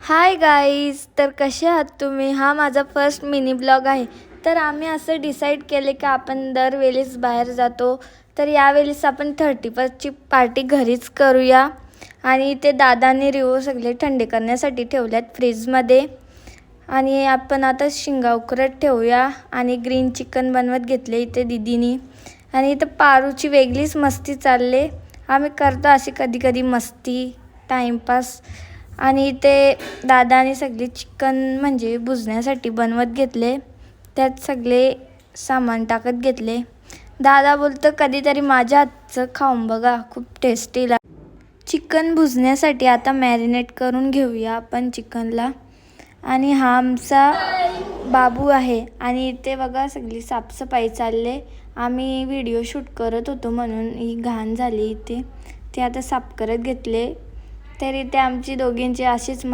Hi guys, तर कसे आहात तुम्ही? हा माझा फर्स्ट मिनी ब्लॉग आहे. तर आम्ही असं डिसाईड केले की आपण दरवेळेस बाहेर जातो, तर यावेळेस आपण 31ची पार्टी घरीच करूया. आणि ते दादाने रिओ सगळे थंडे करण्यासाठी ठेवल्यात फ्रीजमध्ये. आणि आपण आता शिंगावकरत ठेवूया आणि ग्रीन चिकन बनवत घेतले इथे दीदीनी. आणि इथं पारूची वेगळीच मस्ती चालले. आम्ही करतो अशी कधी कधी मस्ती, टाईमपास. आणि ते दादाने सगळे चिकन म्हणजे भुजण्यासाठी बनवत घेतले. त्यात सगळे सामान टाकत घेतले. दादा बोलतं कधीतरी माझ्या हातचं खाऊन बघा, खूप टेस्टी चिकन भुजण्यासाठी आता मॅरिनेट करून घेऊया आपण चिकनला. आणि हा आमचा बाबू आहे. आणि इथे बघा सगळी साफसफाई चालले. आम्ही व्हिडिओ शूट करत होतो म्हणून ही घाण झाली इथे. ते आता साफ करत घेतले. तर इथे आमची दोघींची अशीच